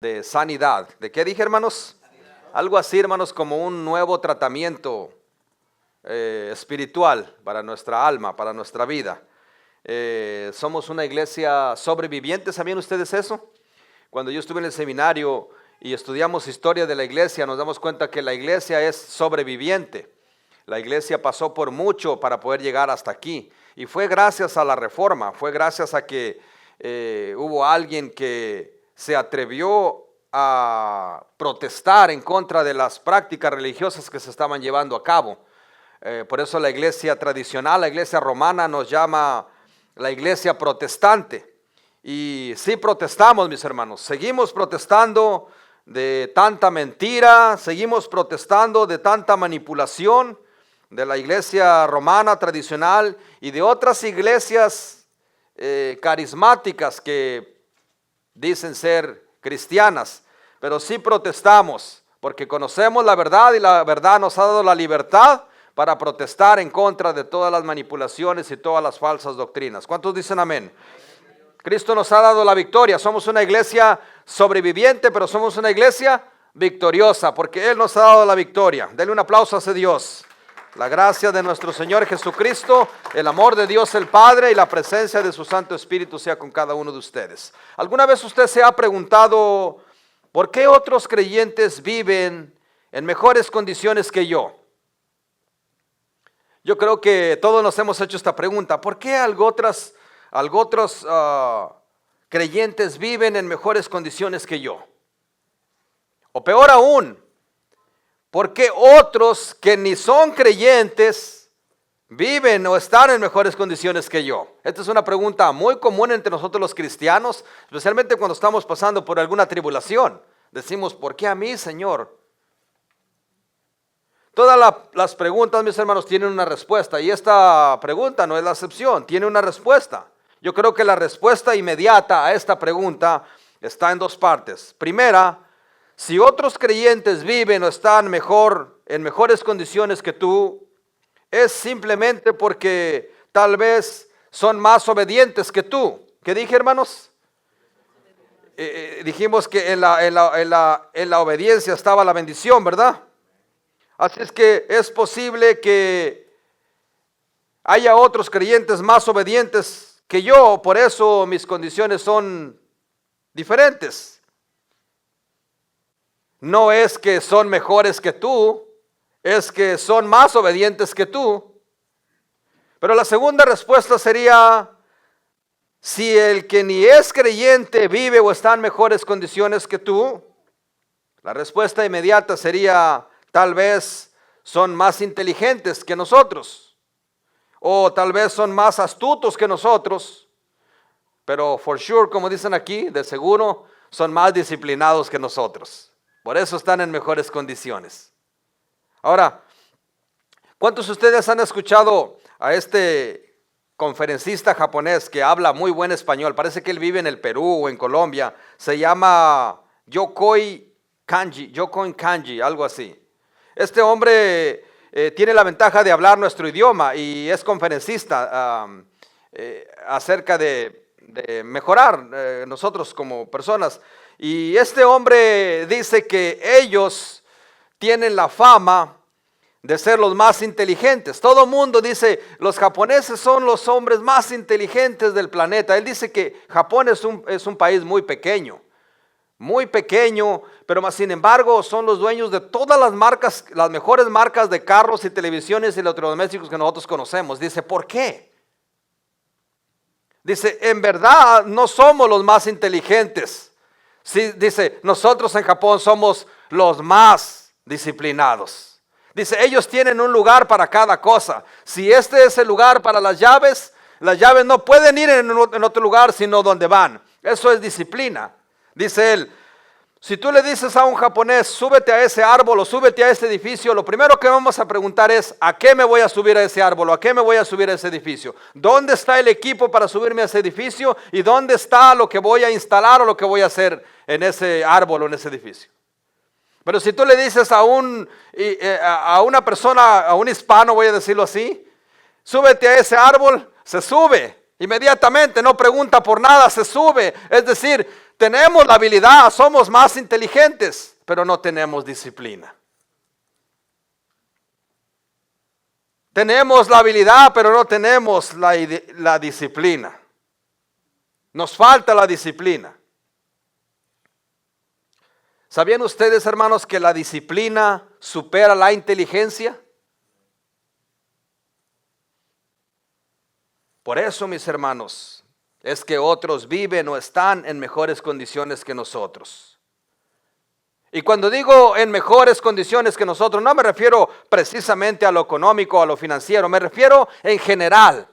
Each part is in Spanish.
de sanidad. ¿De qué dije, hermanos? Algo así, hermanos, como un nuevo tratamiento espiritual para nuestra alma, para nuestra vida. Somos una iglesia sobreviviente. ¿Sabían ustedes eso? Cuando yo estuve en el seminario y estudiamos historia de la iglesia, nos damos cuenta que la iglesia es sobreviviente. La iglesia pasó por mucho para poder llegar hasta aquí. Y fue gracias a la reforma, fue gracias a que hubo alguien que se atrevió a protestar en contra de las prácticas religiosas que se estaban llevando a cabo. Por eso la iglesia tradicional, la iglesia romana, nos llama la iglesia protestante. Y sí protestamos, mis hermanos, seguimos protestando de tanta mentira, seguimos protestando de tanta manipulación de la iglesia romana tradicional y de otras iglesias carismáticas que dicen ser cristianas, pero sí protestamos porque conocemos la verdad y la verdad nos ha dado la libertad para protestar en contra de todas las manipulaciones y todas las falsas doctrinas. ¿Cuántos dicen amén? Cristo nos ha dado la victoria. Somos una iglesia sobreviviente, pero somos una iglesia victoriosa porque Él nos ha dado la victoria. Denle un aplauso a ese Dios. La gracia de nuestro Señor Jesucristo, el amor de Dios el Padre y la presencia de su Santo Espíritu sea con cada uno de ustedes. ¿Alguna vez usted se ha preguntado por qué otros creyentes viven en mejores condiciones que yo? Yo creo que todos nos hemos hecho esta pregunta. ¿Por qué algo otros creyentes viven en mejores condiciones que yo? O peor aún, ¿por qué otros que ni son creyentes viven o están en mejores condiciones que yo? Esta es una pregunta muy común entre nosotros los cristianos, especialmente cuando estamos pasando por alguna tribulación. Decimos, ¿por qué a mí, Señor? Todas las preguntas, mis hermanos, tienen una respuesta y esta pregunta no es la excepción, tiene una respuesta. Yo creo que la respuesta inmediata a esta pregunta está en dos partes. Primera, si otros creyentes viven o están en mejores condiciones que tú, es simplemente porque tal vez son más obedientes que tú. ¿Qué dije, hermanos? Dijimos que en la obediencia estaba la bendición, ¿verdad? Así es que es posible que haya otros creyentes más obedientes que yo, por eso mis condiciones son diferentes. No es que son mejores que tú, es que son más obedientes que tú. Pero la segunda respuesta sería, si el que ni es creyente vive o está en mejores condiciones que tú, la respuesta inmediata sería, tal vez son más inteligentes que nosotros, o tal vez son más astutos que nosotros, pero for sure, como dicen aquí, de seguro son más disciplinados que nosotros. Por eso están en mejores condiciones. Ahora, ¿cuántos de ustedes han escuchado a este conferencista japonés que habla muy buen español? Parece que él vive en el Perú o en Colombia. Se llama Yokoi Kanji, algo así. Este hombre tiene la ventaja de hablar nuestro idioma y es conferencista acerca de mejorar nosotros como personas. Y este hombre dice que ellos tienen la fama de ser los más inteligentes. Todo el mundo dice, los japoneses son los hombres más inteligentes del planeta. Él dice que Japón es un país muy pequeño, pero más sin embargo son los dueños de todas las marcas, las mejores marcas de carros y televisiones y electrodomésticos que nosotros conocemos. Dice, ¿por qué? Dice, en verdad no somos los más inteligentes. Sí, dice, nosotros en Japón somos los más disciplinados. Dice, ellos tienen un lugar para cada cosa. Si este es el lugar para las llaves no pueden ir en otro lugar sino donde van. Eso es disciplina. Dice él, si tú le dices a un japonés, súbete a ese árbol o súbete a ese edificio, lo primero que vamos a preguntar es, ¿a qué me voy a subir a ese árbol o a qué me voy a subir a ese edificio? ¿Dónde está el equipo para subirme a ese edificio? ¿Y dónde está lo que voy a instalar o lo que voy a hacer en ese árbol o en ese edificio? Pero si tú le dices a una persona, a un hispano, voy a decirlo así, súbete a ese árbol, se sube. Inmediatamente, no pregunta por nada, se sube. Es decir, tenemos la habilidad, somos más inteligentes, pero no tenemos disciplina. Tenemos la habilidad, pero no tenemos la disciplina. Nos falta la disciplina. ¿Sabían ustedes, hermanos, que la disciplina supera la inteligencia? Por eso, mis hermanos, es que otros viven o están en mejores condiciones que nosotros. Y cuando digo en mejores condiciones que nosotros, no me refiero precisamente a lo económico, a lo financiero, me refiero en general.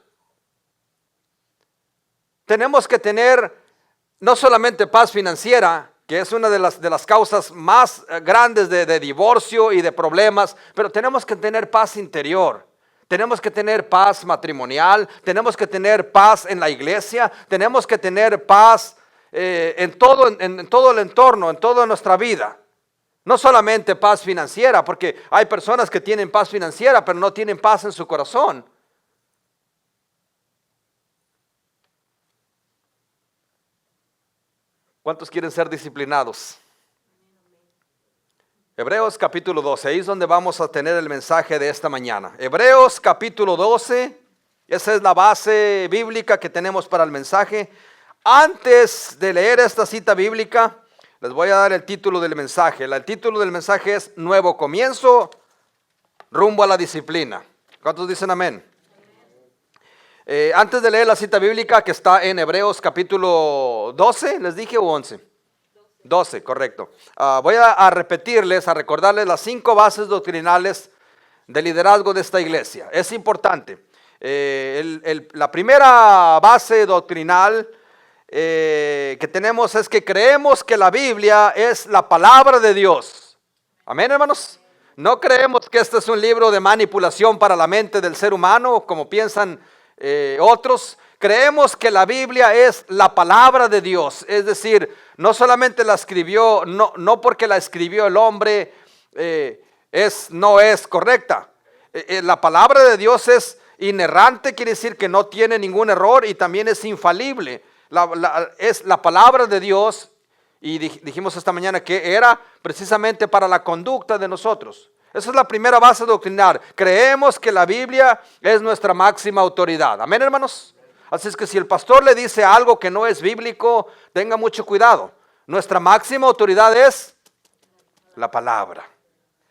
Tenemos que tener no solamente paz financiera, que es una de las causas más grandes de divorcio y de problemas, pero tenemos que tener paz interior. Tenemos que tener paz matrimonial, tenemos que tener paz en la iglesia, tenemos que tener paz en todo el entorno, en toda nuestra vida. No solamente paz financiera, porque hay personas que tienen paz financiera, pero no tienen paz en su corazón. ¿Cuántos quieren ser disciplinados? Hebreos capítulo 12, ahí es donde vamos a tener el mensaje de esta mañana. Hebreos capítulo 12, esa es la base bíblica que tenemos para el mensaje. Antes de leer esta cita bíblica, les voy a dar el título del mensaje. El título del mensaje es Nuevo Comienzo, rumbo a la disciplina. ¿Cuántos dicen amén? Antes de leer la cita bíblica que está en Hebreos capítulo 12, ¿les dije o 11? 12, correcto. Voy a repetirles, a recordarles las 5 bases doctrinales del liderazgo de esta iglesia. Es importante. La primera base doctrinal que tenemos es que creemos que la Biblia es la palabra de Dios. Amén, hermanos. No creemos que este es un libro de manipulación para la mente del ser humano, como piensan otros. Creemos que la Biblia es la palabra de Dios. Es decir, no solamente la escribió, no porque la escribió el hombre no es correcta. La palabra de Dios es inerrante, quiere decir que no tiene ningún error, y también es infalible. Es la palabra de Dios, y dijimos esta mañana que era precisamente para la conducta de nosotros. Esa es la primera base doctrinal. Creemos que la Biblia es nuestra máxima autoridad. Amén, hermanos. Así es que si el pastor le dice algo que no es bíblico, tenga mucho cuidado. Nuestra máxima autoridad es la palabra.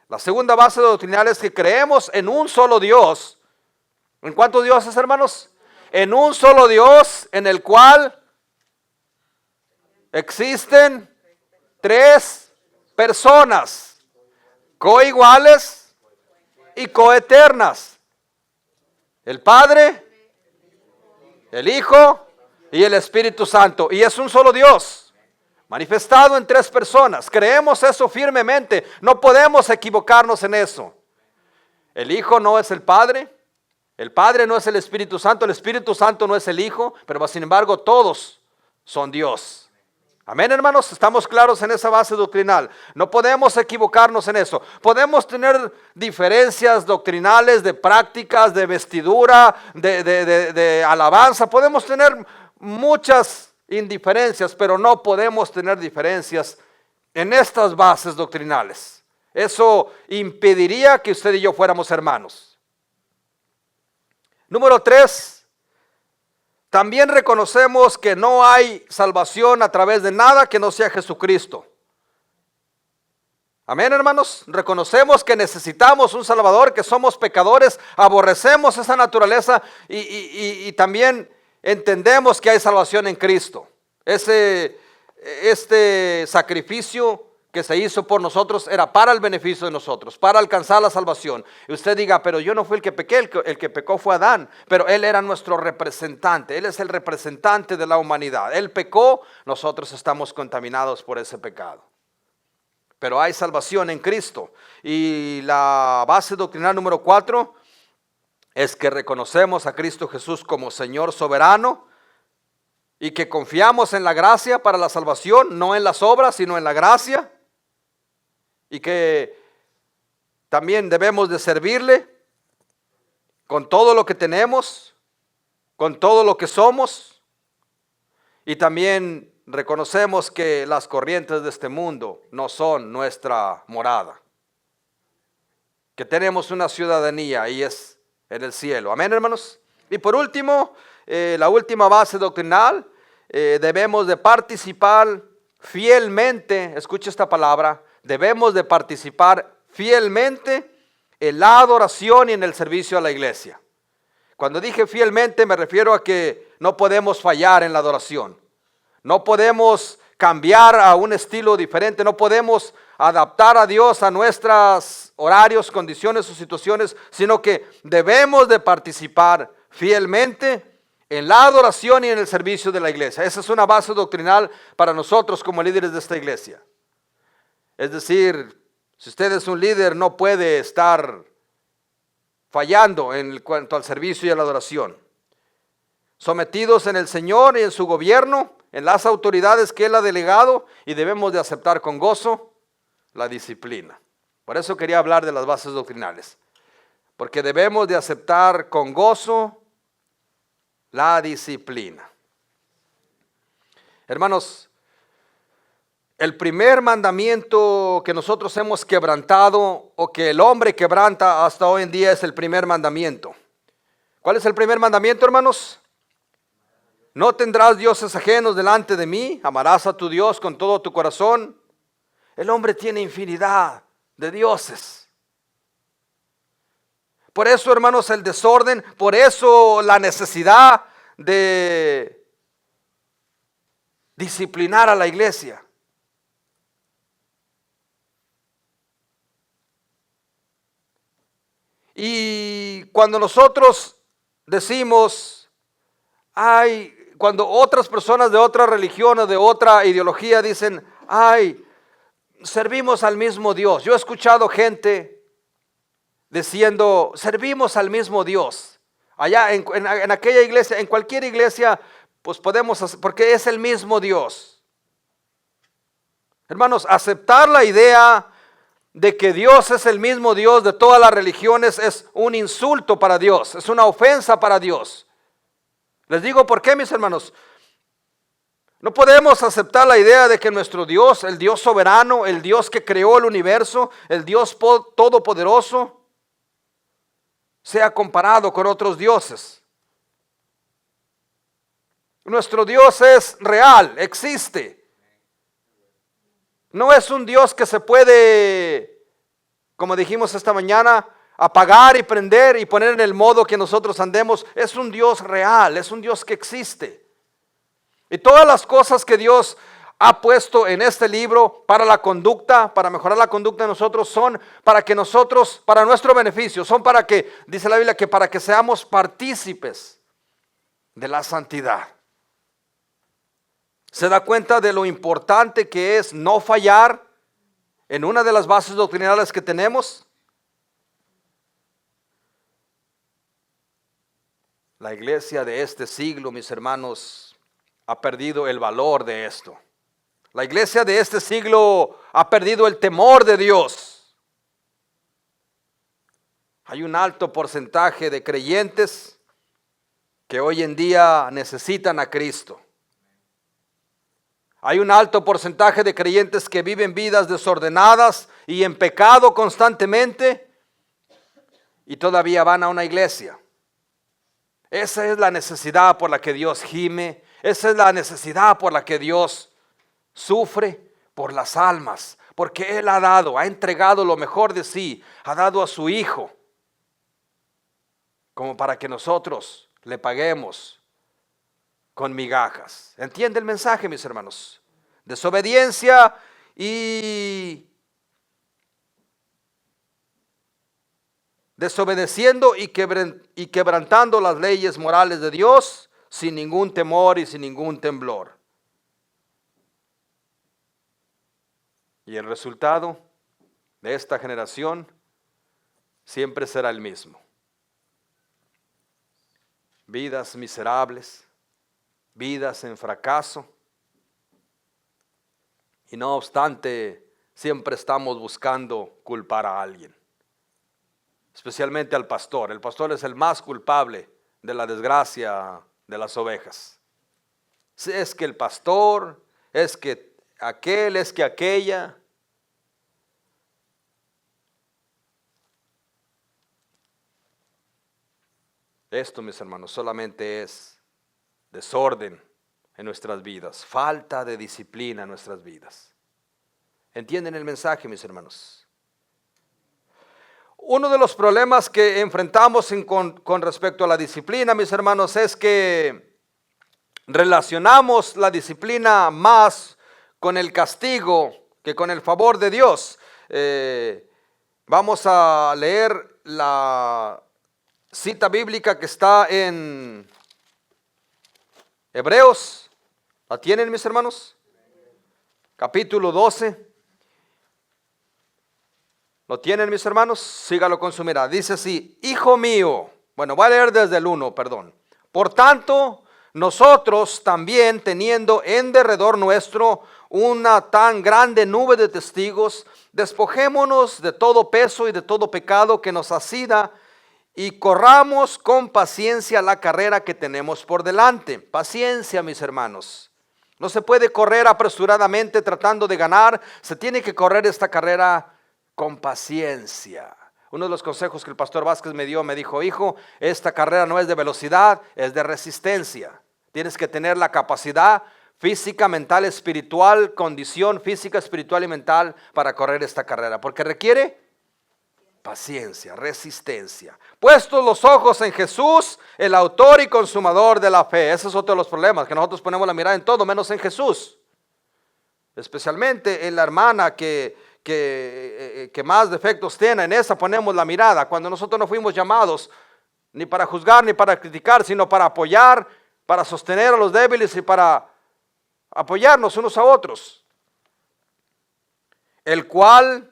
La segunda base doctrinal es que creemos en un solo Dios. ¿En cuántos dioses, hermanos? En un solo Dios en el cual existen 3 personas coiguales y coeternas: el Padre, el Hijo y el Espíritu Santo. Y es un solo Dios manifestado en 3 personas. Creemos eso firmemente. No podemos equivocarnos en eso. El Hijo no es el Padre no es el Espíritu Santo Santo no es el Hijo, pero sin embargo todos son Dios. Amén, hermanos, estamos claros en esa base doctrinal. No podemos equivocarnos en eso. Podemos tener diferencias doctrinales, de prácticas, de vestidura, de alabanza. Podemos tener muchas indiferencias, pero no podemos tener diferencias en estas bases doctrinales. Eso impediría que usted y yo fuéramos hermanos. Número 3, también reconocemos que no hay salvación a través de nada que no sea Jesucristo. Amén, hermanos. Reconocemos que necesitamos un Salvador, que somos pecadores, aborrecemos esa naturaleza y también entendemos que hay salvación en Cristo. Este sacrificio que se hizo por nosotros era para el beneficio de nosotros, para alcanzar la salvación. Y usted diga, pero yo no fui el que pequé, el que pecó fue Adán, pero él era nuestro representante, él es el representante de la humanidad. Él pecó, nosotros estamos contaminados por ese pecado. Pero hay salvación en Cristo. Y la base doctrinal número 4 es que reconocemos a Cristo Jesús como Señor soberano y que confiamos en la gracia para la salvación, no en las obras, sino en la gracia. Y que también debemos de servirle con todo lo que tenemos, con todo lo que somos. Y también reconocemos que las corrientes de este mundo no son nuestra morada, que tenemos una ciudadanía y es en el cielo. Amén, hermanos. Y por último, la última base doctrinal, debemos de participar fielmente, escucha esta palabra, debemos de participar fielmente en la adoración y en el servicio a la iglesia. Cuando dije fielmente me refiero a que no podemos fallar en la adoración. No podemos cambiar a un estilo diferente, no podemos adaptar a Dios a nuestros horarios, condiciones o situaciones, sino que debemos de participar fielmente en la adoración y en el servicio de la iglesia. Esa es una base doctrinal para nosotros como líderes de esta iglesia. Es decir, si usted es un líder, no puede estar fallando en cuanto al servicio y a la adoración. Sometidos en el Señor y en su gobierno, en las autoridades que Él ha delegado, y debemos de aceptar con gozo la disciplina. Por eso quería hablar de las bases doctrinales, porque debemos de aceptar con gozo la disciplina. Hermanos, el primer mandamiento que nosotros hemos quebrantado, o que el hombre quebranta hasta hoy en día, es el primer mandamiento. ¿Cuál es el primer mandamiento, hermanos? No tendrás dioses ajenos delante de mí, amarás a tu Dios con todo tu corazón. El hombre tiene infinidad de dioses. Por eso, hermanos, el desorden, por eso la necesidad de disciplinar a la iglesia. Y cuando nosotros decimos, cuando otras personas de otra religión o de otra ideología dicen, servimos al mismo Dios. Yo he escuchado gente diciendo, servimos al mismo Dios. Allá en aquella iglesia, en cualquier iglesia, pues podemos hacer, porque es el mismo Dios. Hermanos, aceptar la idea de que Dios es el mismo Dios de todas las religiones es un insulto para Dios, es una ofensa para Dios. Les digo por qué, mis hermanos. No podemos aceptar la idea de que nuestro Dios, el Dios soberano, el Dios que creó el universo, el Dios todopoderoso, sea comparado con otros dioses. Nuestro Dios es real, existe. No es un Dios que se puede, como dijimos esta mañana, apagar y prender y poner en el modo que nosotros andemos. Es un Dios real, es un Dios que existe. Y todas las cosas que Dios ha puesto en este libro para la conducta, para mejorar la conducta de nosotros, son para que nosotros, para nuestro beneficio, son para que, dice la Biblia, que para que seamos partícipes de la santidad. ¿Se da cuenta de lo importante que es no fallar en una de las bases doctrinales que tenemos? La iglesia de este siglo, mis hermanos, ha perdido el valor de esto. La iglesia de este siglo ha perdido el temor de Dios. Hay un alto porcentaje de creyentes que hoy en día necesitan a Cristo. Hay un alto porcentaje de creyentes que viven vidas desordenadas y en pecado constantemente y todavía van a una iglesia. Esa es la necesidad por la que Dios gime. Esa es la necesidad por la que Dios sufre por las almas. Porque Él ha entregado lo mejor de sí, ha dado a su Hijo, como para que nosotros le paguemos con migajas. ¿Entiende el mensaje, mis hermanos? Desobediencia y desobedeciendo y quebrantando las leyes morales de Dios sin ningún temor y sin ningún temblor. Y el resultado de esta generación siempre será el mismo. Vidas miserables, vidas en fracaso. Y no obstante, siempre estamos buscando culpar a alguien. Especialmente al pastor. El pastor es el más culpable de la desgracia de las ovejas. Si es que el pastor, es que aquel, es que aquella. Esto, mis hermanos, solamente es desorden en nuestras vidas, falta de disciplina en nuestras vidas. ¿Entienden el mensaje, mis hermanos? Uno de los problemas que enfrentamos con respecto a la disciplina, mis hermanos, es que relacionamos la disciplina más con el castigo que con el favor de Dios. Vamos a leer la cita bíblica que está en Hebreos. ¿La tienen, mis hermanos? Capítulo 12. ¿Lo tienen, mis hermanos? Sígalo con su mirada. Dice así: hijo mío. Bueno, voy a leer desde el 1, perdón. Por tanto, nosotros también, teniendo en derredor nuestro una tan grande nube de testigos, despojémonos de todo peso y de todo pecado que nos asida, y corramos con paciencia la carrera que tenemos por delante. Paciencia, mis hermanos. No se puede correr apresuradamente tratando de ganar. Se tiene que correr esta carrera con paciencia. Uno de los consejos que el pastor Vázquez me dio, me dijo: hijo, esta carrera no es de velocidad, es de resistencia. Tienes que tener la capacidad física, mental, espiritual, condición física, espiritual y mental para correr esta carrera, porque requiere paciencia, resistencia. Puestos los ojos en Jesús, el autor y consumador de la fe. Ese es otro de los problemas, que nosotros ponemos la mirada en todo menos en Jesús. Especialmente en la hermana que más defectos tiene, en esa ponemos la mirada, cuando nosotros no fuimos llamados ni para juzgar ni para criticar, sino para apoyar, para sostener a los débiles y para apoyarnos unos a otros. El cual,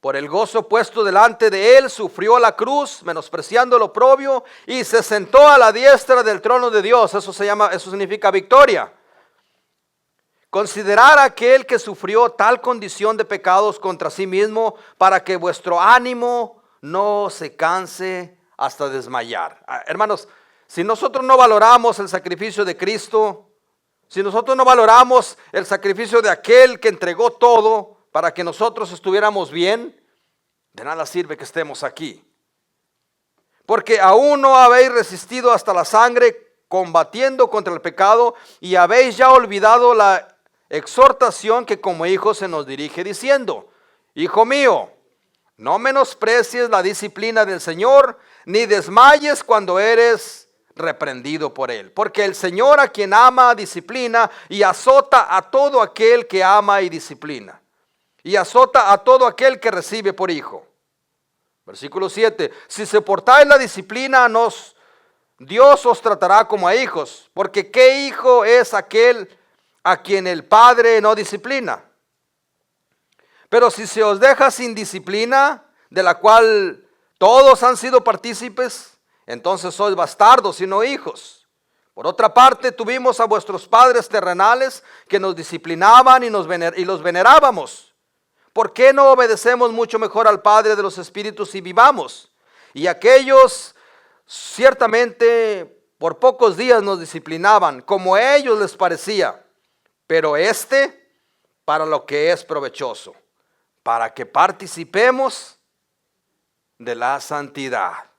por el gozo puesto delante de él, sufrió la cruz, menospreciando lo oprobio, y se sentó a la diestra del trono de Dios. Eso significa victoria. Considerar a aquel que sufrió tal condición de pecados contra sí mismo, para que vuestro ánimo no se canse hasta desmayar. Hermanos, si nosotros no valoramos el sacrificio de Cristo, si nosotros no valoramos el sacrificio de aquel que entregó todo para que nosotros estuviéramos bien, de nada sirve que estemos aquí. Porque aún no habéis resistido hasta la sangre, combatiendo contra el pecado, y habéis ya olvidado la exhortación que como hijos se nos dirige, diciendo: hijo mío, no menosprecies la disciplina del Señor, ni desmayes cuando eres reprendido por él. Porque el Señor, a quien ama, disciplina, y azota a todo aquel que ama y disciplina, y azota a todo aquel que recibe por hijo. Versículo 7: si soportáis la disciplina, Dios os tratará como a hijos. Porque ¿qué hijo es aquel a quien el Padre no disciplina? Pero si se os deja sin disciplina, de la cual todos han sido partícipes, entonces sois bastardos y no hijos. Por otra parte, tuvimos a vuestros padres terrenales que nos disciplinaban y los venerábamos. ¿Por qué no obedecemos mucho mejor al Padre de los Espíritus y vivamos? Y aquellos ciertamente por pocos días nos disciplinaban, como a ellos les parecía, pero para lo que es provechoso, para que participemos de la santidad.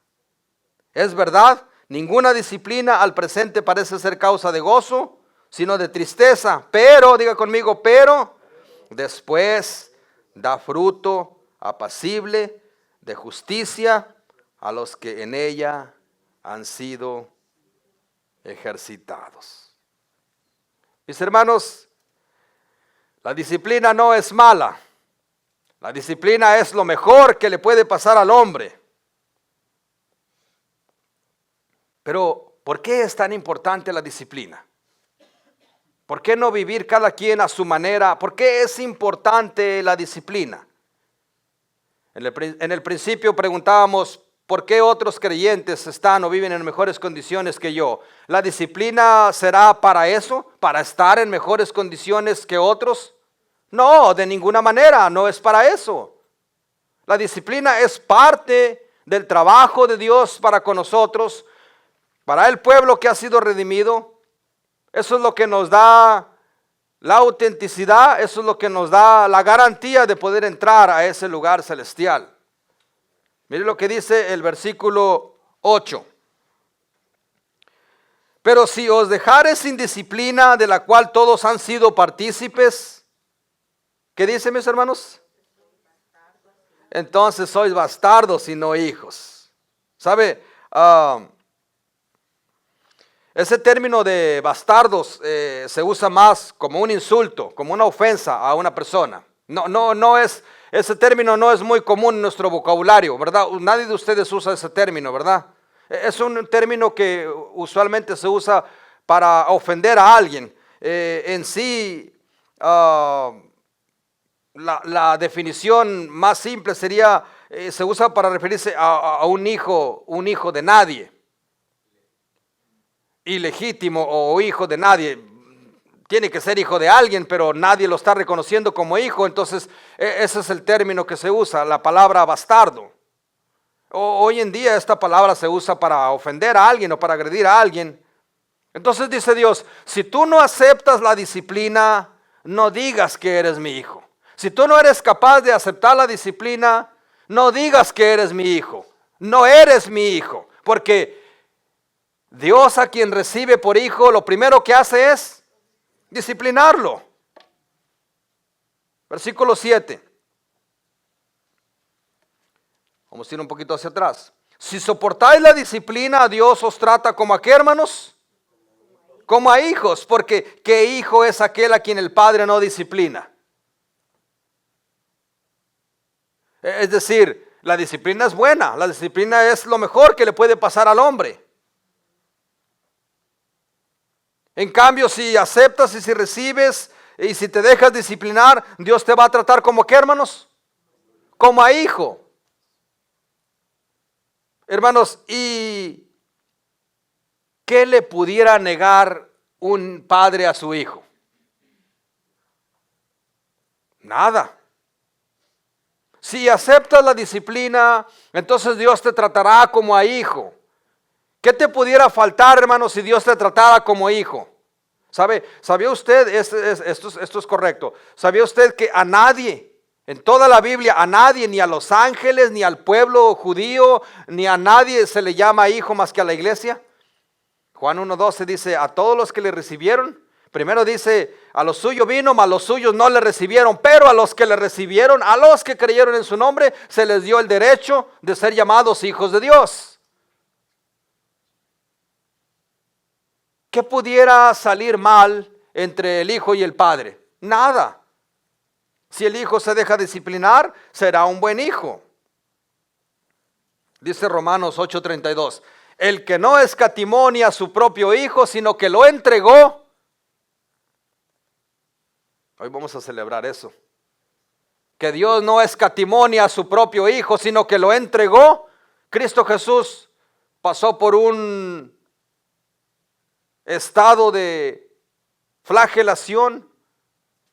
Es verdad, ninguna disciplina al presente parece ser causa de gozo, sino de tristeza, pero, diga conmigo, pero después da fruto apacible de justicia a los que en ella han sido ejercitados. Mis hermanos, la disciplina no es mala. La disciplina es lo mejor que le puede pasar al hombre. Pero, ¿por qué es tan importante la disciplina? ¿Por qué no vivir cada quien a su manera? ¿Por qué es importante la disciplina? En el principio preguntábamos, ¿por qué otros creyentes están o viven en mejores condiciones que yo? ¿La disciplina será para eso? ¿Para estar en mejores condiciones que otros? No, de ninguna manera, no es para eso. La disciplina es parte del trabajo de Dios para con nosotros, para el pueblo que ha sido redimido. Eso es lo que nos da La autenticidad, eso es lo que nos da la garantía de poder entrar a ese lugar celestial. Mire lo que dice el versículo 8. Pero si os dejares sin disciplina, de la cual todos han sido partícipes, ¿qué dice, mis hermanos? Entonces sois bastardos y no hijos. ¿Sabe? Ese término de bastardos se usa más como un insulto, como una ofensa a una persona. Ese término no es muy común en nuestro vocabulario, ¿verdad? Nadie de ustedes usa ese término, ¿verdad? Es un término que usualmente se usa para ofender a alguien. En sí, la definición más simple sería, se usa para referirse a un hijo de nadie. Ilegítimo o hijo de nadie. Tiene que ser hijo de alguien, pero nadie lo está reconociendo como hijo. Entonces, ese es el término que se usa, la palabra bastardo. Hoy en día esta palabra se usa para ofender a alguien o para agredir a alguien. Entonces dice Dios, si tú no aceptas la disciplina, no digas que eres mi hijo. Si tú no eres capaz de aceptar la disciplina, no digas que eres mi hijo. No eres mi hijo, porque Dios, a quien recibe por hijo, lo primero que hace es disciplinarlo. Versículo 7. Vamos a ir un poquito hacia atrás. Si soportáis la disciplina, Dios os trata como a qué, hermanos? Como a hijos, porque ¿qué hijo es aquel a quien el padre no disciplina? Es decir, la disciplina es buena, la disciplina es lo mejor que le puede pasar al hombre. En cambio, si aceptas y si recibes y si te dejas disciplinar, Dios te va a tratar como ¿qué, hermanos? Como a hijo. Hermanos, ¿y qué le pudiera negar un padre a su hijo? Nada. Si aceptas la disciplina, entonces Dios te tratará como a hijo. ¿Qué te pudiera faltar, hermano, si Dios te tratara como hijo? ¿Sabía usted, esto es correcto, sabía usted que a nadie, en toda la Biblia, a nadie, ni a los ángeles, ni al pueblo judío, ni a nadie se le llama hijo más que a la iglesia? Juan 1:12 dice, a todos los que le recibieron, primero dice, a los suyos vino, mas los suyos no le recibieron, pero a los que le recibieron, a los que creyeron en su nombre, se les dio el derecho de ser llamados hijos de Dios. ¿Qué pudiera salir mal entre el hijo y el padre? Nada. Si el hijo se deja disciplinar, será un buen hijo. Dice Romanos 8:32, el que no escatimó ni a su propio hijo, sino que lo entregó. Hoy vamos a celebrar eso. Que Dios no escatimó ni a su propio hijo, sino que lo entregó. Cristo Jesús pasó por un estado de flagelación,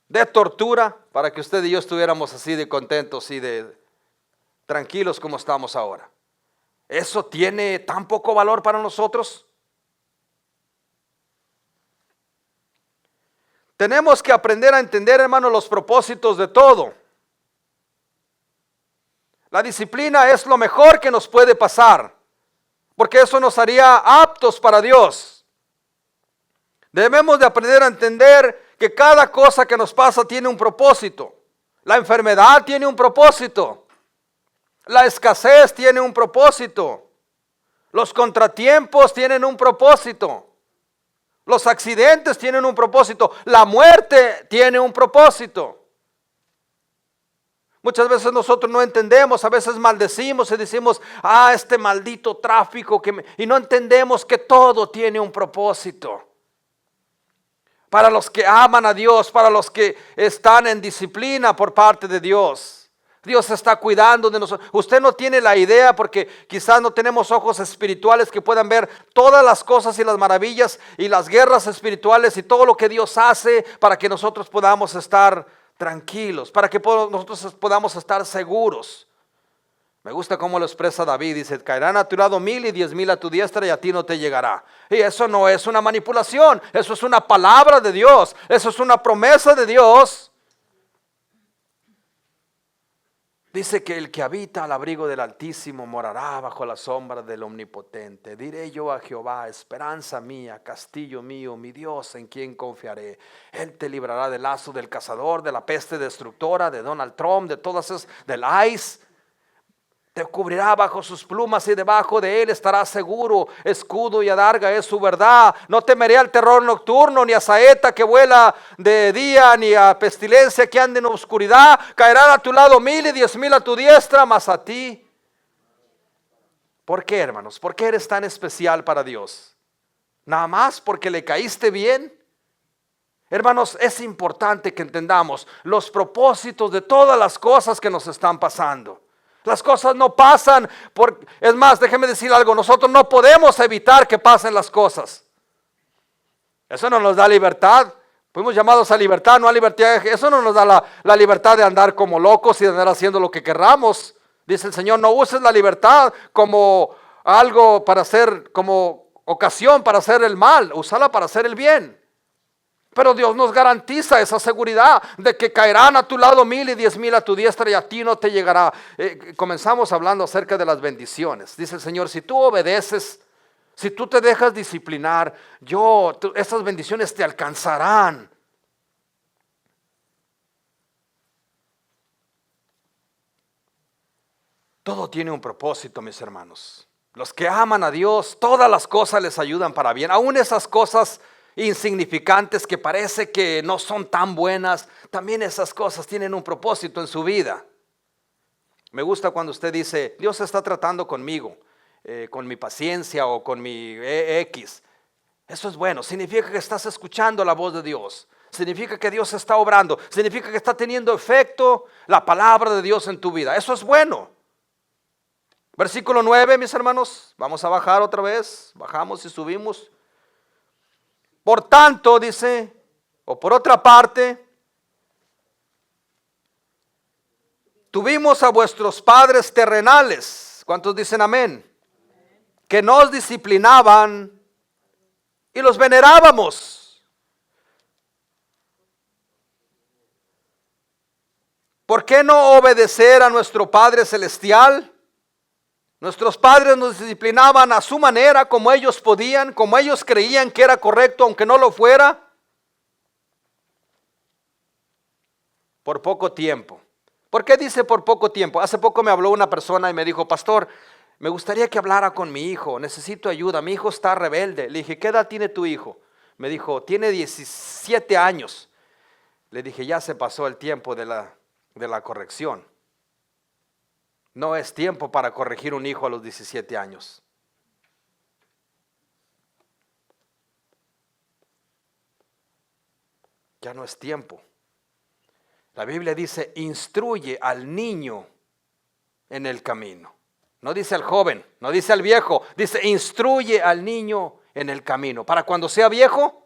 de tortura, para que usted y yo estuviéramos así de contentos y de tranquilos como estamos ahora. ¿Eso tiene tan poco valor para nosotros? Tenemos que aprender a entender, hermano, los propósitos de todo. La disciplina es lo mejor que nos puede pasar, porque eso nos haría aptos para Dios. Debemos de aprender a entender que cada cosa que nos pasa tiene un propósito. La enfermedad tiene un propósito. La escasez tiene un propósito. Los contratiempos tienen un propósito. Los accidentes tienen un propósito. La muerte tiene un propósito. Muchas veces nosotros no entendemos, a veces maldecimos y decimos, este maldito tráfico y no entendemos que todo tiene un propósito. Para los que aman a Dios, para los que están en disciplina por parte de Dios. Dios está cuidando de nosotros. Usted no tiene la idea porque quizás no tenemos ojos espirituales que puedan ver todas las cosas y las maravillas y las guerras espirituales y todo lo que Dios hace para que nosotros podamos estar tranquilos, para que nosotros podamos estar seguros. Me gusta cómo lo expresa David, dice, caerán a tu lado 1000 y 10,000 a tu diestra y a ti no te llegará. Y eso no es una manipulación, eso es una palabra de Dios, eso es una promesa de Dios. Dice que el que habita al abrigo del Altísimo morará bajo la sombra del Omnipotente. Diré yo a Jehová, esperanza mía, castillo mío, mi Dios, en quien confiaré. Él te librará del lazo del cazador, de la peste destructora, de Donald Trump, de todas esas, del ICE. Te cubrirá bajo sus plumas y debajo de él estarás seguro. Escudo y adarga es su verdad. No temeré al terror nocturno, ni a saeta que vuela de día, ni a pestilencia que ande en oscuridad. Caerán a tu lado 1000 y 10,000 a tu diestra, mas a ti. ¿Por qué, hermanos? ¿Por qué eres tan especial para Dios? ¿Nada más porque le caíste bien? Hermanos, es importante que entendamos los propósitos de todas las cosas que nos están pasando. Las cosas no pasan es más, déjeme decir algo, nosotros no podemos evitar que pasen las cosas. Eso no nos da libertad. Fuimos llamados a libertad, no a libertad. Eso no nos da la libertad de andar como locos y de andar haciendo lo que querramos. Dice el Señor, no uses la libertad como algo para hacer, como ocasión para hacer el mal, úsala para hacer el bien. Pero Dios nos garantiza esa seguridad de que caerán a tu lado 1000 y 10,000 a tu diestra y a ti no te llegará. Comenzamos hablando acerca de las bendiciones. Dice el Señor, si tú obedeces, si tú te dejas disciplinar, esas bendiciones te alcanzarán. Todo tiene un propósito, mis hermanos. Los que aman a Dios, todas las cosas les ayudan para bien. Aún esas cosas insignificantes que parece que no son tan buenas, también esas cosas tienen un propósito en su vida. Me gusta cuando usted dice, Dios está tratando conmigo, con mi paciencia o con mi X. Eso es bueno, significa que estás escuchando la voz de Dios, significa que Dios está obrando, significa que está teniendo efecto la palabra de Dios en tu vida. Eso es bueno. Versículo 9, mis hermanos, vamos a bajar otra vez, bajamos y subimos. Por tanto, dice, o por otra parte, tuvimos a vuestros padres terrenales, ¿cuántos dicen amén? Que nos disciplinaban y los venerábamos. ¿Por qué no obedecer a nuestro Padre Celestial? Nuestros padres nos disciplinaban a su manera, como ellos podían, como ellos creían que era correcto, aunque no lo fuera. Por poco tiempo. ¿Por qué dice por poco tiempo? Hace poco me habló una persona y me dijo, pastor, me gustaría que hablara con mi hijo, necesito ayuda, mi hijo está rebelde. Le dije, ¿qué edad tiene tu hijo? Me dijo, tiene 17 años. Le dije, ya se pasó el tiempo de la corrección. No es tiempo para corregir un hijo a los 17 años. Ya no es tiempo. La Biblia dice, instruye al niño en el camino. No dice al joven, no dice al viejo, dice instruye al niño en el camino. Para cuando sea viejo.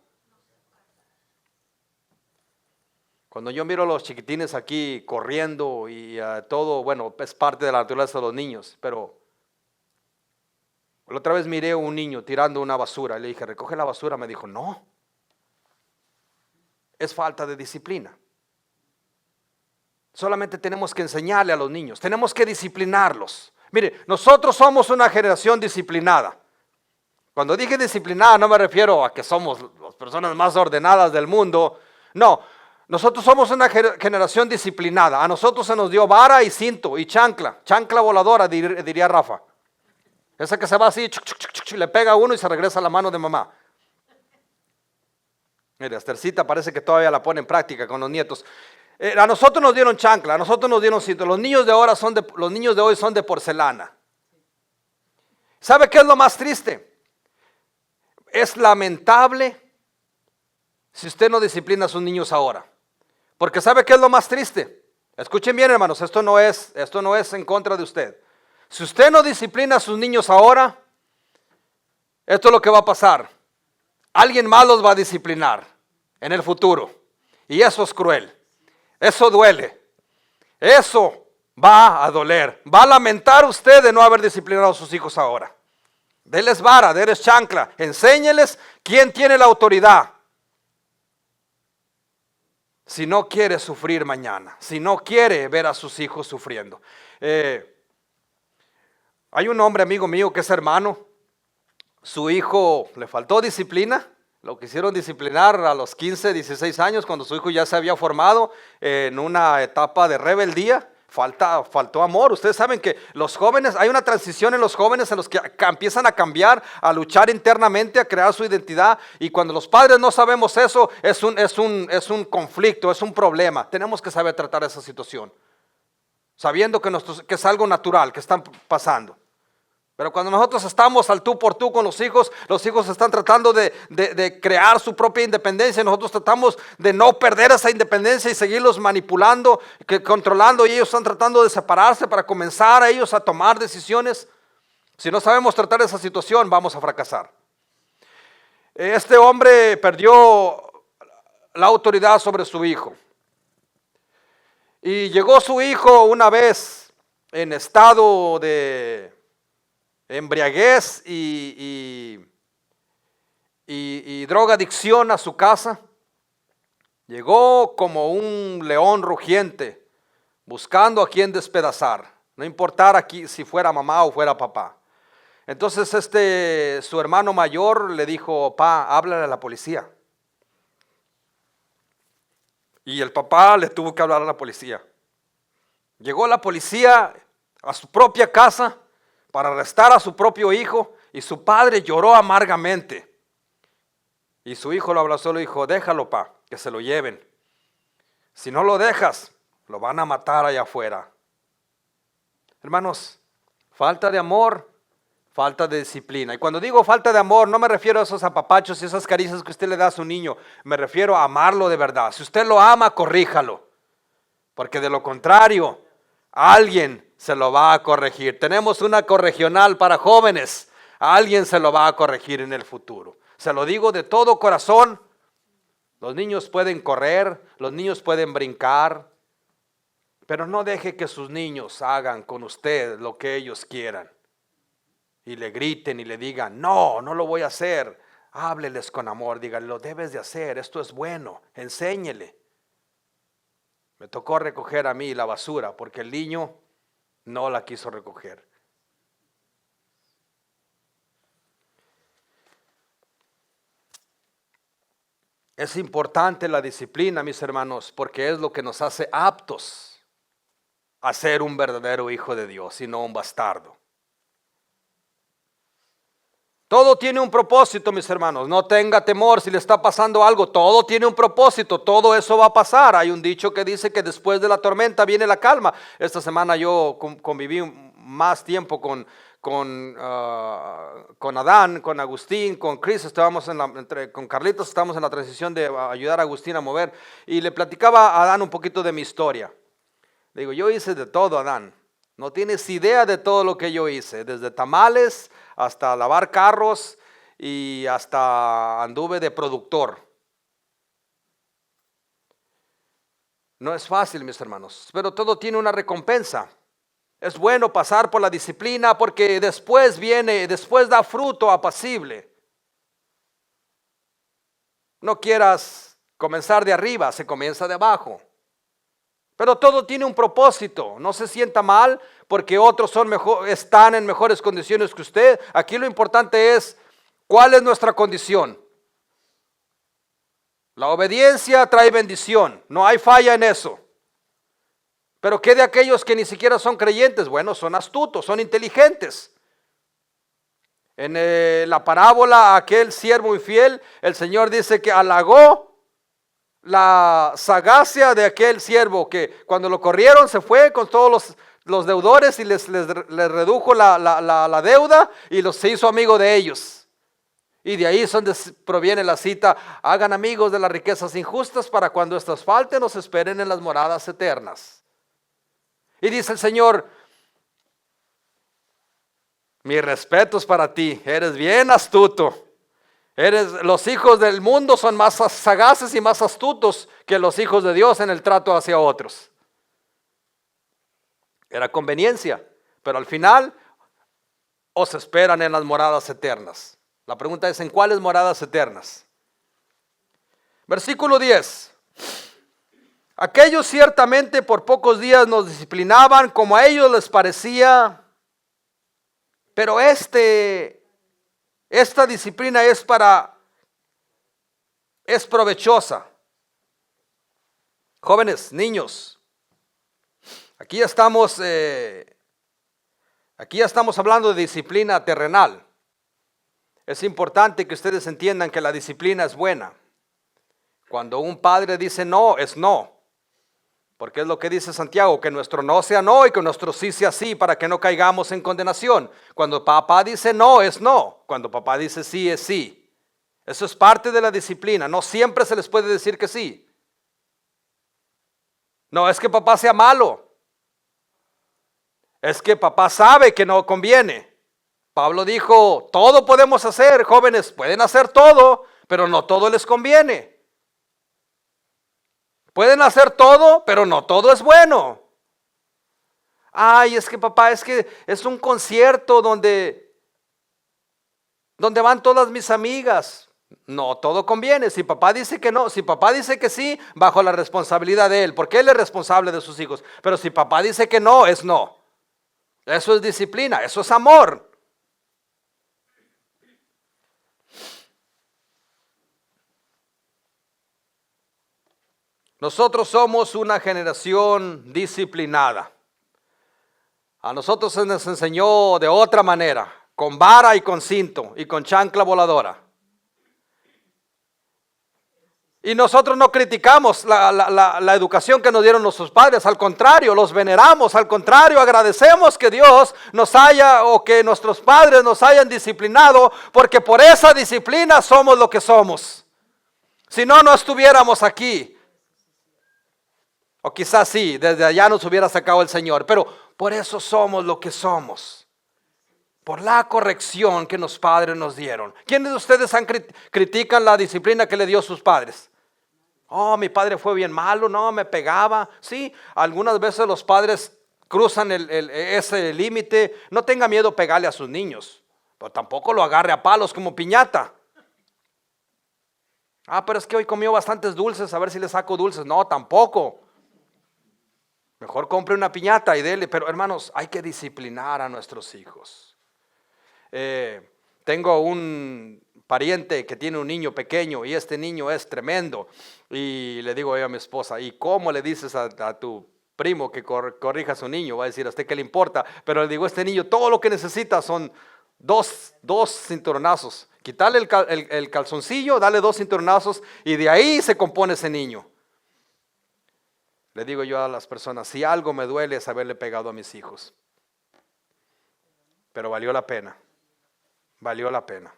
Cuando yo miro a los chiquitines aquí corriendo y todo, bueno, es parte de la naturaleza de los niños, pero la otra vez miré a un niño tirando una basura y le dije, recoge la basura, me dijo, no, es falta de disciplina. Solamente tenemos que enseñarle a los niños, tenemos que disciplinarlos. Mire, nosotros somos una generación disciplinada. Cuando dije disciplinada no me refiero a que somos las personas más ordenadas del mundo, no. Nosotros somos una generación disciplinada. A nosotros se nos dio vara y cinto y chancla voladora, diría Rafa. Esa que se va así, le pega a uno y se regresa a la mano de mamá. Mira, Esthercita parece que todavía la pone en práctica con los nietos. A nosotros nos dieron chancla, a nosotros nos dieron cinto. Los niños de hoy son de porcelana. ¿Sabe qué es lo más triste? Es lamentable si usted no disciplina a sus niños ahora. Porque ¿sabe qué es lo más triste? Escuchen bien, hermanos, esto no es en contra de usted. Si usted no disciplina a sus niños ahora, esto es lo que va a pasar. Alguien más los va a disciplinar en el futuro. Y eso es cruel. Eso duele. Eso va a doler. Va a lamentar usted de no haber disciplinado a sus hijos ahora. Deles vara, deles chancla. Enséñeles quién tiene la autoridad. Si no quiere sufrir mañana, si no quiere ver a sus hijos sufriendo. Hay un hombre amigo mío que es hermano. Su hijo le faltó disciplina. Lo quisieron disciplinar a los 15, 16 años, cuando su hijo ya se había formado en una etapa de rebeldía. Faltó amor. Ustedes saben que los jóvenes, hay una transición en los jóvenes en los que empiezan a cambiar, a luchar internamente, a crear su identidad. Y cuando los padres no sabemos eso, es un conflicto, es un problema. Tenemos que saber tratar esa situación, sabiendo que es algo natural, que están pasando. Pero cuando nosotros estamos al tú por tú con los hijos están tratando de crear su propia independencia. Nosotros tratamos de no perder esa independencia y seguirlos manipulando, controlando, y ellos están tratando de separarse para comenzar a ellos a tomar decisiones. Si no sabemos tratar esa situación, vamos a fracasar. Este hombre perdió la autoridad sobre su hijo. Y llegó su hijo una vez en estado de embriaguez y drogadicción a su casa. Llegó como un león rugiente, buscando a quien despedazar, no importara aquí si fuera mamá o fuera papá. Entonces su hermano mayor le dijo: "Pa, háblale a la policía". Y el papá le tuvo que hablar a la policía. Llegó la policía a su propia casa para arrestar a su propio hijo, y su padre lloró amargamente. Y su hijo lo abrazó y le dijo: "Déjalo, pa, que se lo lleven. Si no lo dejas, lo van a matar allá afuera". Hermanos, falta de amor, falta de disciplina. Y cuando digo falta de amor, no me refiero a esos apapachos y esas caricias que usted le da a su niño. Me refiero a amarlo de verdad. Si usted lo ama, corríjalo, porque de lo contrario, alguien se lo va a corregir. Tenemos una corregional para jóvenes. Alguien se lo va a corregir en el futuro. Se lo digo de todo corazón. Los niños pueden correr, los niños pueden brincar, pero no deje que sus niños hagan con usted lo que ellos quieran y le griten y le digan: "No, no lo voy a hacer". Hábleles con amor, díganle: "Lo debes de hacer, esto es bueno". Enséñele. Me tocó recoger a mí la basura porque el niño no la quiso recoger. Es importante la disciplina, mis hermanos, porque es lo que nos hace aptos a ser un verdadero hijo de Dios y no un bastardo. Todo tiene un propósito, mis hermanos. No tenga temor si le está pasando algo. Todo tiene un propósito. Todo eso va a pasar. Hay un dicho que dice que después de la tormenta viene la calma. Esta semana yo conviví más tiempo con Adán, con Agustín, con Chris. Estábamos con Carlitos, estábamos en la transición de ayudar a Agustín a mover. Y le platicaba a Adán un poquito de mi historia. Le digo: "Yo hice de todo, Adán. No tienes idea de todo lo que yo hice. Desde tamales hasta lavar carros y hasta anduve de productor". No es fácil, mis hermanos, pero todo tiene una recompensa. Es bueno pasar por la disciplina porque después da fruto apacible. No quieras comenzar de arriba, se comienza de abajo. Pero todo tiene un propósito. No se sienta mal porque otros están en mejores condiciones que usted. Aquí lo importante es cuál es nuestra condición. La obediencia trae bendición, no hay falla en eso. Pero ¿qué de aquellos que ni siquiera son creyentes? Bueno, son astutos, son inteligentes. En la parábola, aquel siervo infiel, el Señor dice que halagó la sagacia de aquel siervo que cuando lo corrieron se fue con todos los deudores y les redujo la deuda y se hizo amigo de ellos. Y de ahí es donde proviene la cita: "Hagan amigos de las riquezas injustas para cuando estas falten nos esperen en las moradas eternas". Y dice el Señor: "Mis respetos para ti, eres bien astuto. Los hijos del mundo son más sagaces y más astutos que los hijos de Dios en el trato hacia otros". Era conveniencia, pero al final os esperan en las moradas eternas. La pregunta es, ¿en cuáles moradas eternas? Versículo 10. Aquellos ciertamente por pocos días nos disciplinaban como a ellos les parecía, pero esta disciplina es provechosa. Jóvenes, niños, aquí ya estamos hablando de disciplina terrenal. Es importante que ustedes entiendan que la disciplina es buena. Cuando un padre dice no, es no. Porque es lo que dice Santiago, que nuestro no sea no y que nuestro sí sea sí, para que no caigamos en condenación. Cuando papá dice no, es no. Cuando papá dice sí, es sí. Eso es parte de la disciplina. No siempre se les puede decir que sí. No es que papá sea malo. Es que papá sabe que no conviene. Pablo dijo, todo podemos hacer, jóvenes, pueden hacer todo, pero no todo les conviene. Pueden hacer todo, pero no todo es bueno. Ay, es que papá, es que es un concierto donde van todas mis amigas. No todo conviene. Si papá dice que no, si papá dice que sí, bajo la responsabilidad de él, porque él es responsable de sus hijos. Pero si papá dice que no, es no. Eso es disciplina, eso es amor. Nosotros somos una generación disciplinada. A nosotros se nos enseñó de otra manera, con vara y con cinto y con chancla voladora. Y nosotros no criticamos la educación que nos dieron nuestros padres, al contrario, los veneramos, al contrario, agradecemos que Dios nos haya o que nuestros padres nos hayan disciplinado, porque por esa disciplina somos lo que somos. Si no, no estuviéramos aquí. O quizás sí, desde allá nos hubiera sacado el Señor, pero por eso somos lo que somos. Por la corrección que los padres nos dieron. ¿Quiénes de ustedes critican la disciplina que le dio sus padres? Oh, mi padre fue bien malo, no, me pegaba. Sí, algunas veces los padres cruzan ese límite. No tenga miedo pegarle a sus niños, pero tampoco lo agarre a palos como piñata. Ah, pero es que hoy comió bastantes dulces, a ver si le saco dulces. No, tampoco. Mejor compre una piñata y dele. Pero hermanos, hay que disciplinar a nuestros hijos. Tengo un pariente que tiene un niño pequeño y este niño es tremendo. Y le digo yo a mi esposa, ¿y cómo le dices a tu primo que corrija a su niño? Va a decir, ¿a usted qué le importa? Pero le digo, este niño todo lo que necesita son dos cinturonazos. Quitarle el calzoncillo, dale 2 cinturonazos y de ahí se compone ese niño. Le digo yo a las personas, si algo me duele es haberle pegado a mis hijos. Pero valió la pena. Valió la pena.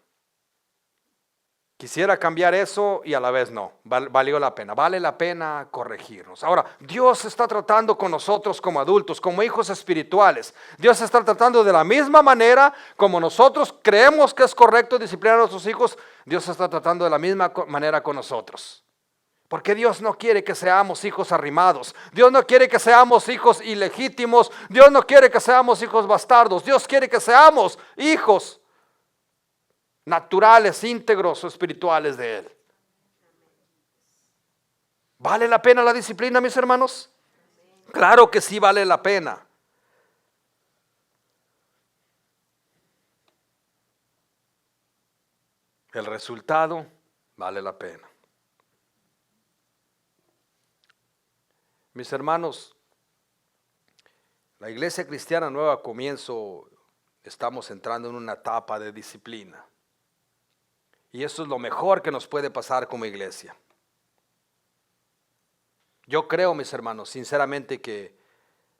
Quisiera cambiar eso y a la vez no. Valió la pena. Vale la pena corregirnos. Ahora, Dios está tratando con nosotros como adultos, como hijos espirituales. Dios está tratando de la misma manera como nosotros creemos que es correcto disciplinar a nuestros hijos. Dios está tratando de la misma manera con nosotros. Porque Dios no quiere que seamos hijos arrimados. Dios no quiere que seamos hijos ilegítimos. Dios no quiere que seamos hijos bastardos. Dios quiere que seamos hijos naturales, íntegros o espirituales de Él. ¿Vale la pena la disciplina, mis hermanos? Claro que sí vale la pena. El resultado vale la pena. Mis hermanos, la Iglesia Cristiana Nueva Comienzo, estamos entrando en una etapa de disciplina. Y eso es lo mejor que nos puede pasar como iglesia. Yo creo, mis hermanos, sinceramente que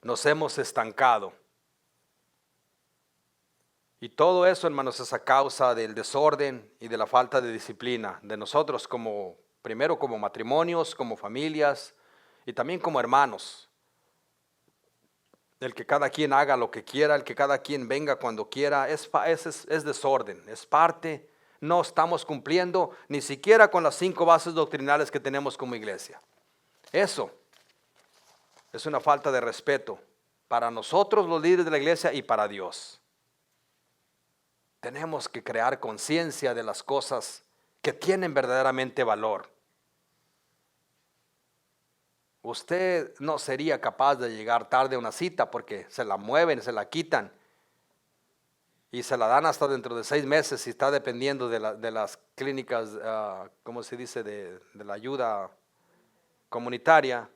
nos hemos estancado. Y todo eso, hermanos, es a causa del desorden y de la falta de disciplina de nosotros primero como matrimonios, como familias y también como hermanos. El que cada quien haga lo que quiera, el que cada quien venga cuando quiera, es desorden, es parte. No estamos cumpliendo ni siquiera con las 5 bases doctrinales que tenemos como iglesia. Eso es una falta de respeto para nosotros los líderes de la iglesia y para Dios. Tenemos que crear conciencia de las cosas que tienen verdaderamente valor. Usted no sería capaz de llegar tarde a una cita porque se la mueven, se la quitan y se la dan hasta dentro de 6 meses si está dependiendo de las clínicas, ¿cómo se dice? De la ayuda comunitaria.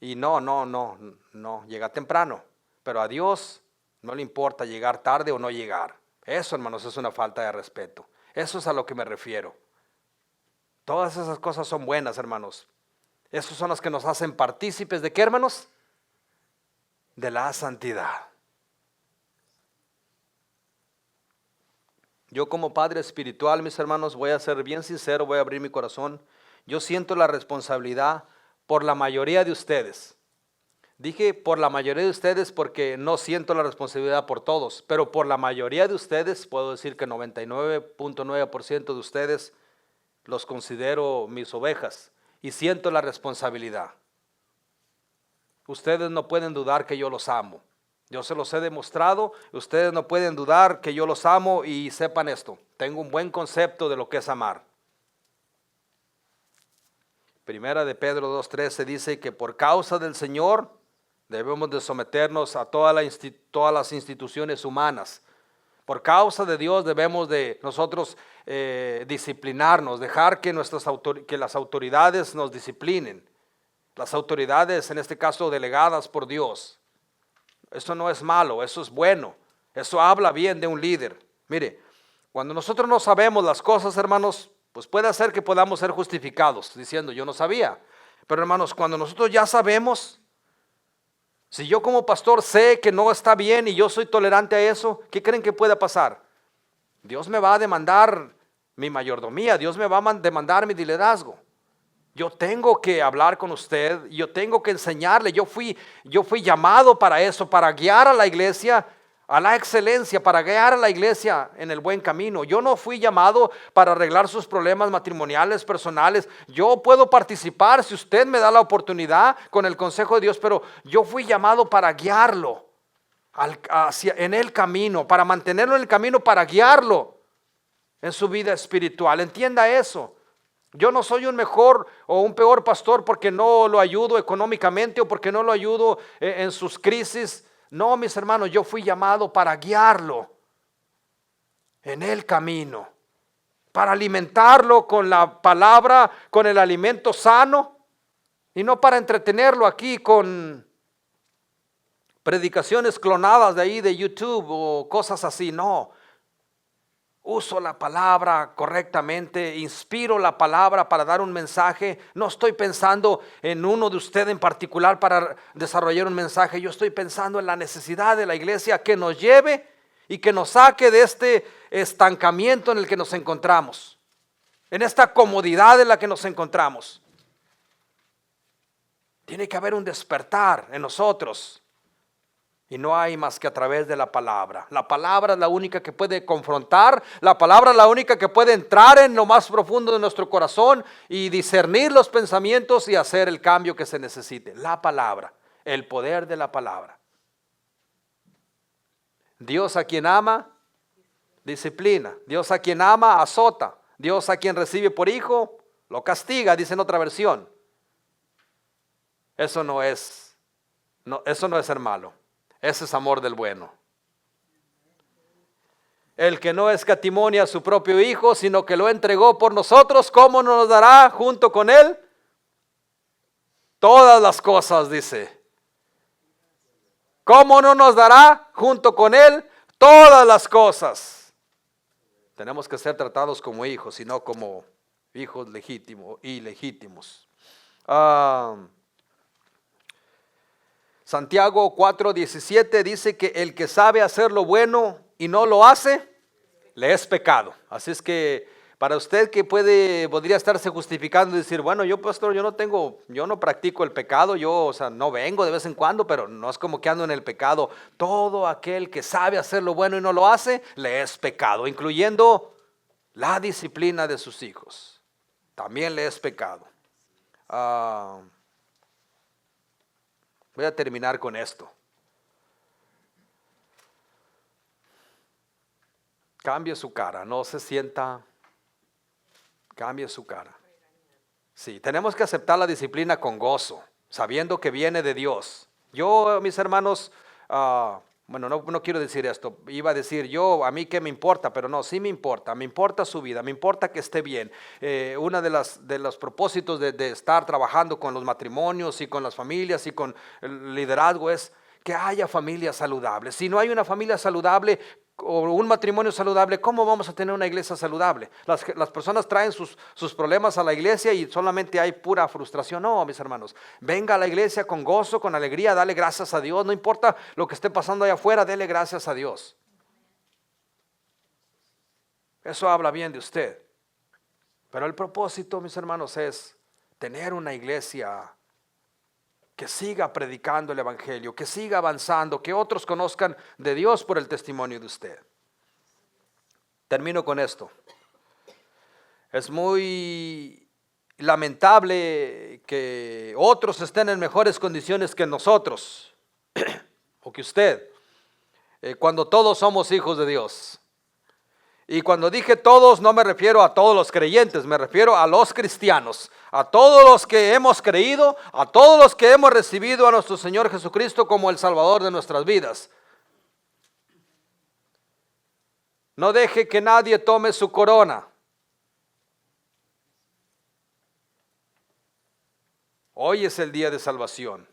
Y no, llega temprano. Pero a Dios no le importa llegar tarde o no llegar. Eso, hermanos, es una falta de respeto. Eso es a lo que me refiero. Todas esas cosas son buenas, hermanos. Esos son los que nos hacen partícipes ¿de qué, hermanos? De la santidad. Yo como padre espiritual, mis hermanos, voy a ser bien sincero, voy a abrir mi corazón. Yo siento la responsabilidad por la mayoría de ustedes. Dije por la mayoría de ustedes porque no siento la responsabilidad por todos, pero por la mayoría de ustedes, puedo decir que 99.9% de ustedes los considero mis ovejas y siento la responsabilidad. Ustedes no pueden dudar que yo los amo. Yo se los he demostrado, ustedes no pueden dudar que yo los amo y sepan esto, tengo un buen concepto de lo que es amar. Primera de Pedro 2:13 dice que por causa del Señor debemos de someternos a todas las instituciones humanas. Por causa de Dios debemos de nosotros disciplinarnos, dejar que las autoridades nos disciplinen. Las autoridades, en este caso delegadas por Dios. Eso no es malo, eso es bueno. Eso habla bien de un líder. Mire, cuando nosotros no sabemos las cosas, hermanos, pues puede ser que podamos ser justificados diciendo yo no sabía. Pero hermanos, cuando nosotros ya sabemos, si yo como pastor sé que no está bien y yo soy tolerante a eso, ¿qué creen que pueda pasar? Dios me va a demandar mi mayordomía, Dios me va a demandar mi liderazgo. Yo tengo que hablar con usted, yo tengo que enseñarle, yo fui llamado para eso, para guiar a la iglesia a la excelencia, para guiar a la iglesia en el buen camino. Yo no fui llamado para arreglar sus problemas matrimoniales, personales. Yo puedo participar si usted me da la oportunidad con el consejo de Dios, pero yo fui llamado para guiarlo en el camino, para mantenerlo en el camino, para guiarlo en su vida espiritual. Entienda eso. Yo no soy un mejor o un peor pastor porque no lo ayudo económicamente o porque no lo ayudo en sus crisis. No, mis hermanos, yo fui llamado para guiarlo en el camino, para alimentarlo con la palabra, con el alimento sano y no para entretenerlo aquí con predicaciones clonadas de ahí de YouTube o cosas así. No. Uso la palabra correctamente, inspiro la palabra para dar un mensaje. No estoy pensando en uno de ustedes en particular para desarrollar un mensaje. Yo estoy pensando en la necesidad de la iglesia que nos lleve y que nos saque de este estancamiento en el que nos encontramos, en esta comodidad en la que nos encontramos. Tiene que haber un despertar en nosotros. Y no hay más que a través de la palabra. La palabra es la única que puede confrontar. La palabra es la única que puede entrar en lo más profundo de nuestro corazón y discernir los pensamientos y hacer el cambio que se necesite. La palabra, el poder de la palabra. Dios a quien ama, disciplina. Dios a quien ama, azota. Dios a quien recibe por hijo, lo castiga, dice en otra versión. Eso no es ser malo. Ese es amor del bueno. El que no escatimonia a su propio hijo, sino que lo entregó por nosotros, ¿cómo nos dará junto con él? Todas las cosas, dice. ¿Cómo no nos dará junto con él todas las cosas? Tenemos que ser tratados como hijos y no como hijos legítimos y ilegítimos. Santiago 4:17 dice que el que sabe hacer lo bueno y no lo hace, le es pecado. Así es que para usted que podría estarse justificando y decir, bueno, yo pastor, yo no practico el pecado, no vengo de vez en cuando, pero no es como que ando en el pecado. Todo aquel que sabe hacer lo bueno y no lo hace, le es pecado, incluyendo la disciplina de sus hijos. También le es pecado. Voy a terminar con esto. Cambie su cara, no se sienta, cambie su cara. Sí, tenemos que aceptar la disciplina con gozo, sabiendo que viene de Dios. Yo, mis hermanos, bueno, no quiero decir esto, iba a decir yo, a mí qué me importa, pero no, sí me importa su vida, me importa que esté bien. Una de los propósitos de estar trabajando con los matrimonios y con las familias y con el liderazgo es que haya familias saludables. Si no hay una familia saludable o un matrimonio saludable, ¿cómo vamos a tener una iglesia saludable? Las personas traen sus problemas a la iglesia y solamente hay pura frustración. No, mis hermanos, venga a la iglesia con gozo, con alegría, dale gracias a Dios. No importa lo que esté pasando allá afuera, dele gracias a Dios. Eso habla bien de usted. Pero el propósito, mis hermanos, es tener una iglesia que siga predicando el evangelio, que siga avanzando, que otros conozcan de Dios por el testimonio de usted. Termino con esto. Es muy lamentable que otros estén en mejores condiciones que nosotros o que usted, cuando todos somos hijos de Dios. Y cuando dije todos, no me refiero a todos los creyentes, me refiero a los cristianos, a todos los que hemos creído, a todos los que hemos recibido a nuestro Señor Jesucristo como el Salvador de nuestras vidas. No deje que nadie tome su corona. Hoy es el día de salvación.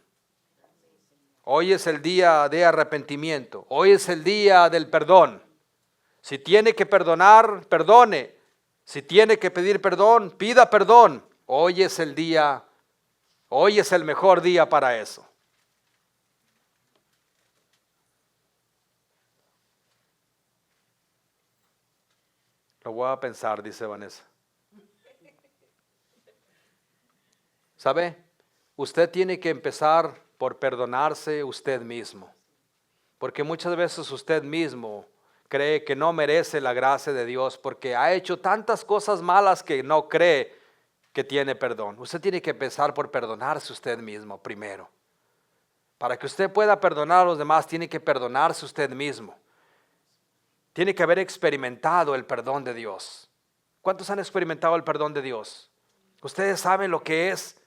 Hoy es el día de arrepentimiento. Hoy es el día del perdón. Si tiene que perdonar, perdone. Si tiene que pedir perdón, pida perdón. Hoy es el día, hoy es el mejor día para eso. Lo voy a pensar, dice Vanessa. ¿Sabe? Usted tiene que empezar por perdonarse usted mismo. Porque muchas veces usted mismo cree que no merece la gracia de Dios porque ha hecho tantas cosas malas que no cree que tiene perdón. Usted tiene que empezar por perdonarse usted mismo primero. Para que usted pueda perdonar a los demás, tiene que perdonarse usted mismo. Tiene que haber experimentado el perdón de Dios. ¿Cuántos han experimentado el perdón de Dios? Ustedes saben lo que es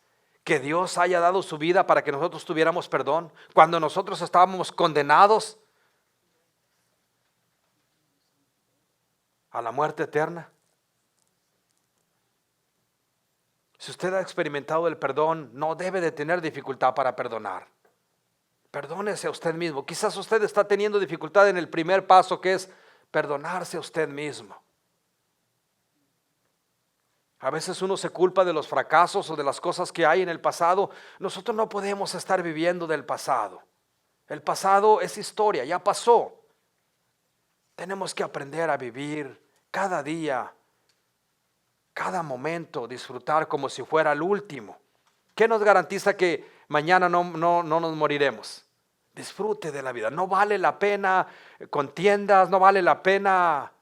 que Dios haya dado su vida para que nosotros tuviéramos perdón. Cuando nosotros estábamos condenados a la muerte eterna. Si usted ha experimentado el perdón, no debe de tener dificultad para perdonar. Perdónese a usted mismo. Quizás usted está teniendo dificultad en el primer paso, que es perdonarse a usted mismo. A veces uno se culpa de los fracasos o de las cosas que hay en el pasado. Nosotros no podemos estar viviendo del pasado. El pasado es historia, ya pasó. Tenemos que aprender a vivir cada día, cada momento, disfrutar como si fuera el último. ¿Qué nos garantiza que mañana no nos moriremos? Disfrute de la vida. No vale la pena contiendas, no vale la pena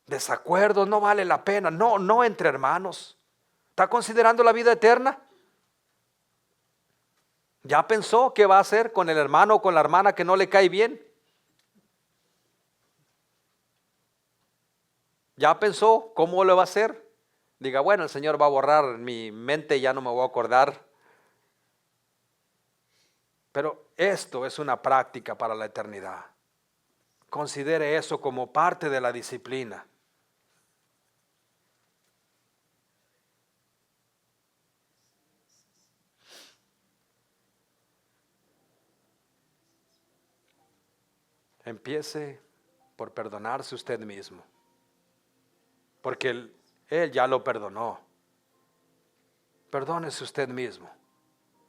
desacuerdos, no vale la pena. No entre hermanos. ¿Está considerando la vida eterna? ¿Ya pensó qué va a hacer con el hermano o con la hermana que no le cae bien? ¿Ya pensó cómo lo va a hacer? Diga, bueno, el Señor va a borrar mi mente y ya no me voy a acordar. Pero esto es una práctica para la eternidad. Considere eso como parte de la disciplina. Empiece por perdonarse usted mismo. Porque Él ya lo perdonó. Perdónese usted mismo.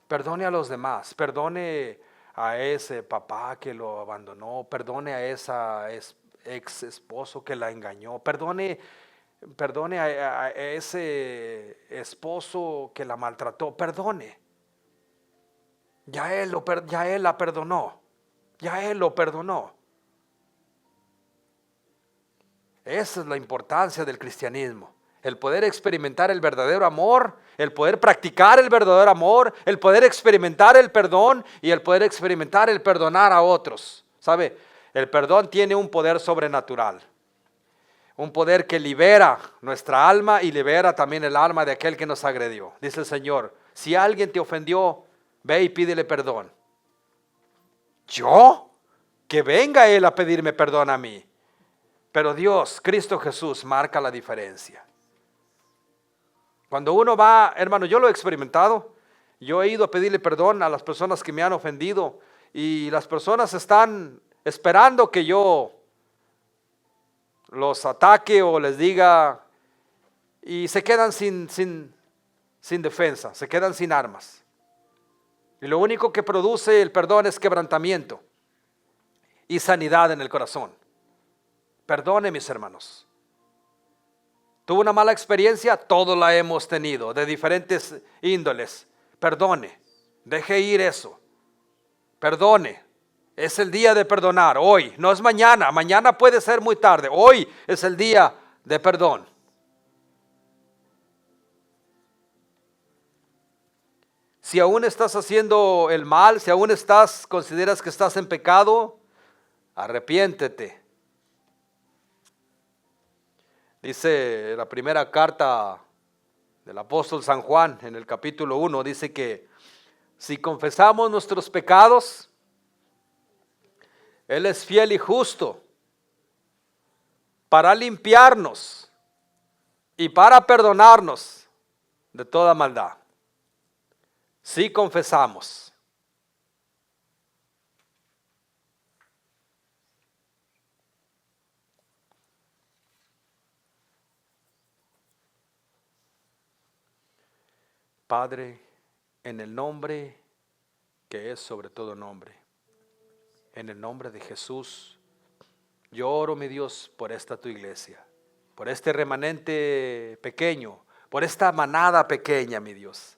Perdone a los demás. Perdone a ese papá que lo abandonó. Perdone a esa ex esposo que la engañó. Perdone a ese esposo que la maltrató. Perdone. Ya él la perdonó. Ya Él lo perdonó. Esa es la importancia del cristianismo. El poder experimentar el verdadero amor, el poder practicar el verdadero amor, el poder experimentar el perdón y el poder experimentar el perdonar a otros. ¿Sabe? El perdón tiene un poder sobrenatural. Un poder que libera nuestra alma y libera también el alma de aquel que nos agredió. Dice el Señor, si alguien te ofendió, ve y pídele perdón. ¿Yo? Que venga Él a pedirme perdón a mí. Pero Dios, Cristo Jesús, marca la diferencia. Cuando uno va, hermano, yo lo he experimentado. Yo he ido a pedirle perdón a las personas que me han ofendido y las personas están esperando que yo los ataque o les diga y se quedan sin defensa, se quedan sin armas. Y lo único que produce el perdón es quebrantamiento y sanidad en el corazón. Perdone, mis hermanos. ¿Tuvo una mala experiencia? Todos la hemos tenido, de diferentes índoles. Perdone, deje ir eso. Perdone. Es el día de perdonar, hoy, no es mañana. Mañana puede ser muy tarde. Hoy es el día de perdón. Si aún estás haciendo el mal, si aún consideras que estás en pecado, arrepiéntete. Dice la primera carta del apóstol San Juan en el capítulo 1, dice que si confesamos nuestros pecados, Él es fiel y justo para limpiarnos y para perdonarnos de toda maldad. Si confesamos. Padre, en el nombre que es sobre todo nombre, en el nombre de Jesús, yo oro, mi Dios, por esta tu iglesia, por este remanente pequeño, por esta manada pequeña, mi Dios.